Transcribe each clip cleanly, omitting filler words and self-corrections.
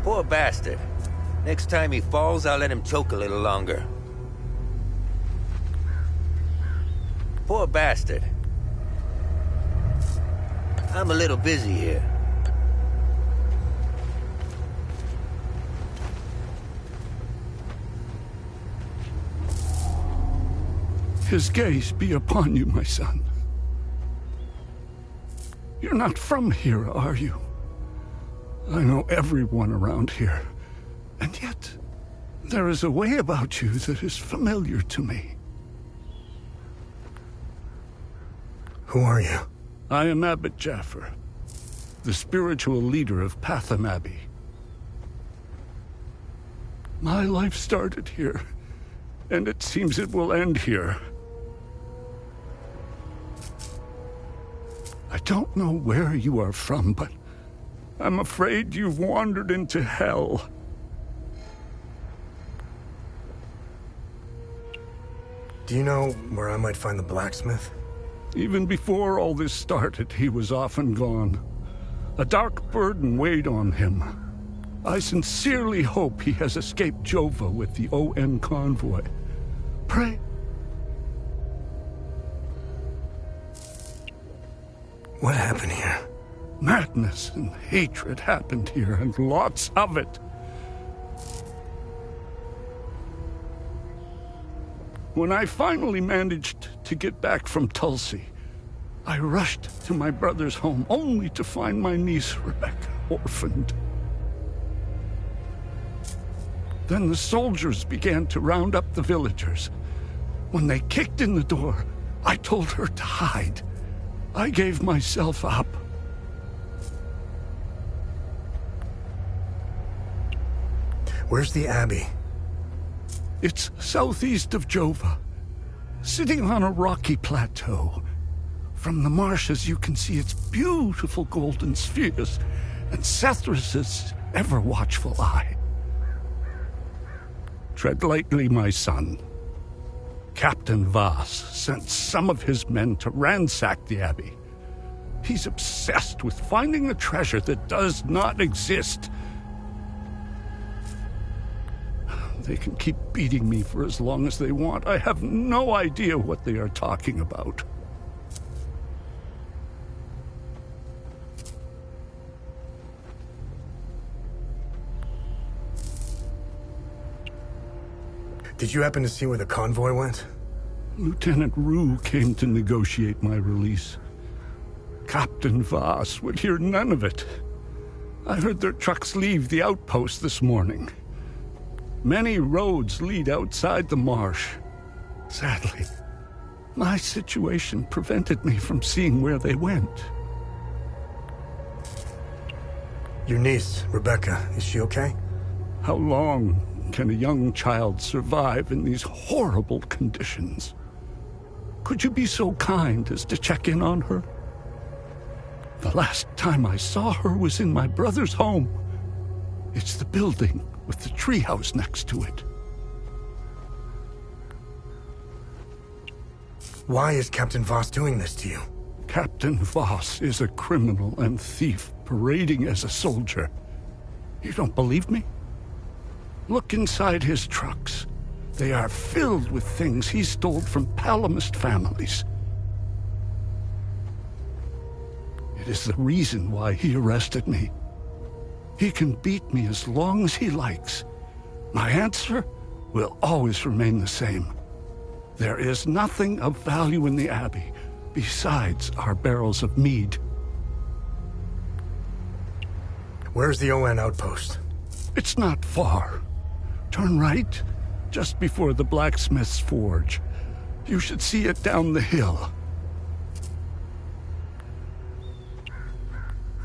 Poor bastard. Next time he falls, I'll let him choke a little longer. Poor bastard. I'm a little busy here. His gaze be upon you, my son. You're not from here, are you? I know everyone around here, and yet there is a way about you that is familiar to me. Who are you? I am Abbot Jaffer, the spiritual leader of Patham Abbey. My life started here, and it seems it will end here. I don't know where you are from, but I'm afraid you've wandered into hell. Do you know where I might find the blacksmith? Even before all this started, he was often gone. A dark burden weighed on him. I sincerely hope he has escaped Jova with the ON convoy. Pray. What happened here? Madness and hatred happened here, and lots of it. When I finally managed to get back from Tulsi, I rushed to my brother's home only to find my niece, Rebecca, orphaned. Then the soldiers began to round up the villagers. When they kicked in the door, I told her to hide. I gave myself up. Where's the Abbey? It's southeast of Jova, sitting on a rocky plateau. From the marshes you can see its beautiful golden spheres and Sethrus's ever-watchful eye. Tread lightly, my son. Captain Voss sent some of his men to ransack the Abbey. He's obsessed with finding a treasure that does not exist. They can keep beating me for as long as they want. I have no idea what they are talking about. Did you happen to see where the convoy went? Lieutenant Rue came to negotiate my release. Captain Voss would hear none of it. I heard their trucks leave the outpost this morning. Many roads lead outside the marsh. Sadly, my situation prevented me from seeing where they went. Your niece, Rebecca, is she okay? How long can a young child survive in these horrible conditions? Could you be so kind as to check in on her? The last time I saw her was in my brother's home. It's the building with the treehouse next to it. Why is Captain Voss doing this to you? Captain Voss is a criminal and thief parading as a soldier. You don't believe me? Look inside his trucks. They are filled with things he stole from Palamist families. It is the reason why he arrested me. He can beat me as long as he likes. My answer will always remain the same. There is nothing of value in the Abbey besides our barrels of mead. Where's the ON outpost? It's not far. Turn right, just before the blacksmith's forge. You should see it down the hill.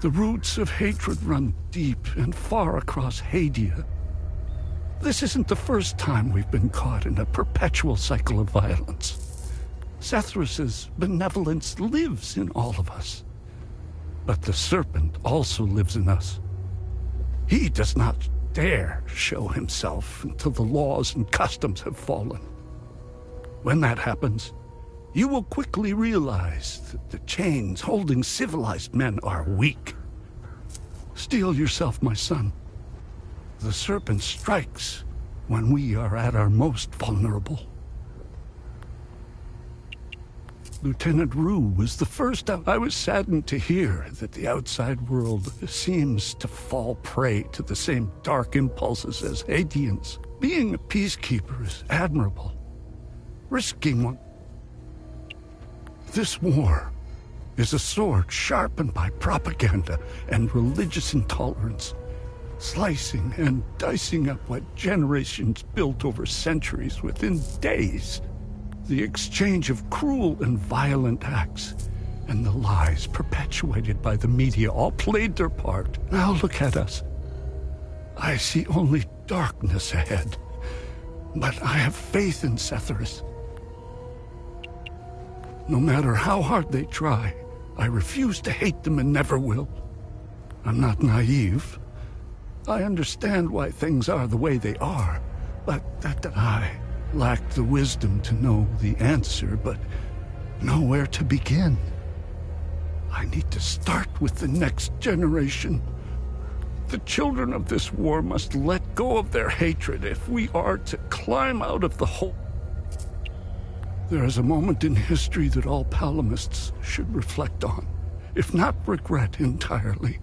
The roots of hatred run deep and far across Hadia. This isn't the first time we've been caught in a perpetual cycle of violence. Sethrus's benevolence lives in all of us. But the serpent also lives in us. He does not dare show himself until the laws and customs have fallen. When that happens, you will quickly realize that the chains holding civilized men are weak. Steel yourself, my son. The serpent strikes when we are at our most vulnerable. Lieutenant Rue was the first. I was saddened to hear that the outside world seems to fall prey to the same dark impulses as Haitians. Being a peacekeeper is admirable. Risking one. This war is a sword sharpened by propaganda and religious intolerance, slicing and dicing up what generations built over centuries within days. The exchange of cruel and violent acts and the lies perpetuated by the media all played their part. Now look at us. I see only darkness ahead, but I have faith in Setharus. No matter how hard they try, I refuse to hate them and never will. I'm not naive. I understand why things are the way they are, but that I lack the wisdom to know the answer, but know where to begin. I need to start with the next generation. The children of this war must let go of their hatred if we are to climb out of the hole. There is a moment in history that all Palamists should reflect on, if not regret entirely.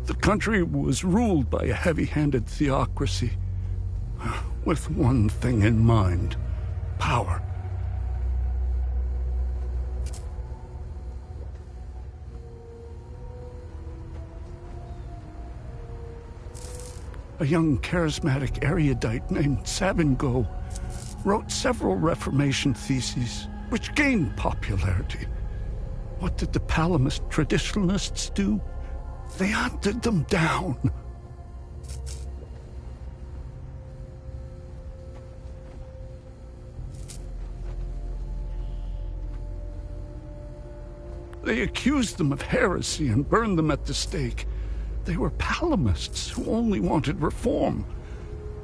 The country was ruled by a heavy-handed theocracy, with one thing in mind: power. A young charismatic erudite named Savingo wrote several Reformation theses, which gained popularity. What did the Palamist traditionalists do? They hunted them down. They accused them of heresy and burned them at the stake. They were Palamists who only wanted reform.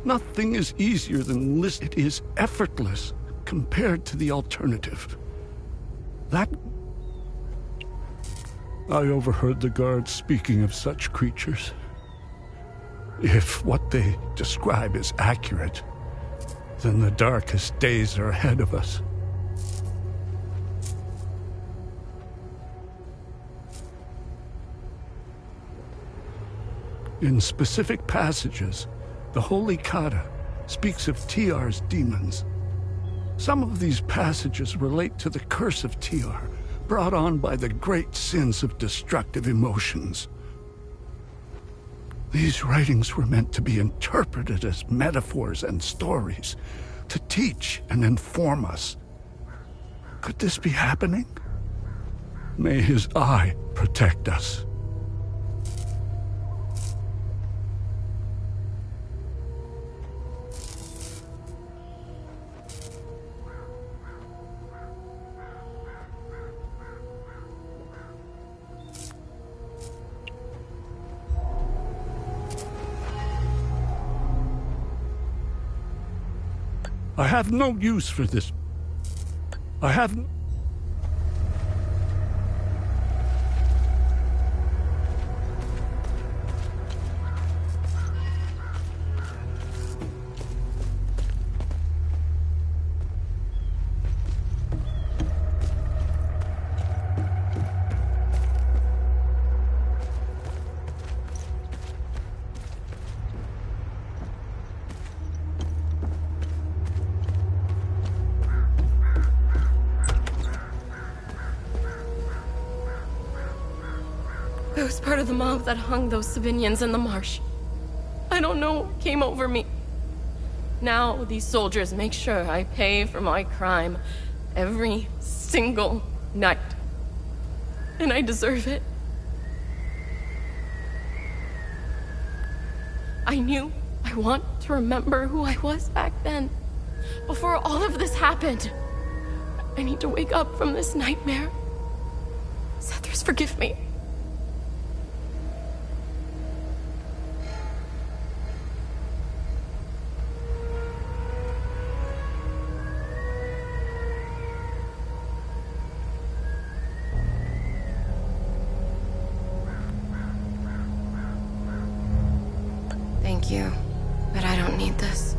Nothing is easier than it is effortless compared to the alternative. That... I overheard the guards speaking of such creatures. If what they describe is accurate, then the darkest days are ahead of us. In specific passages, the Holy Kata speaks of Tiar's demons. Some of these passages relate to the curse of Tiar, brought on by the great sins of destructive emotions. These writings were meant to be interpreted as metaphors and stories, to teach and inform us. Could this be happening? May his eye protect us. I have no use for this. I have... I was part of the mob that hung those civilians in the marsh. I don't know what came over me. Now these soldiers make sure I pay for my crime every single night. And I deserve it. I knew I want to remember who I was back then, before all of this happened. I need to wake up from this nightmare. Setharus, forgive me. Thank you, but I don't need this.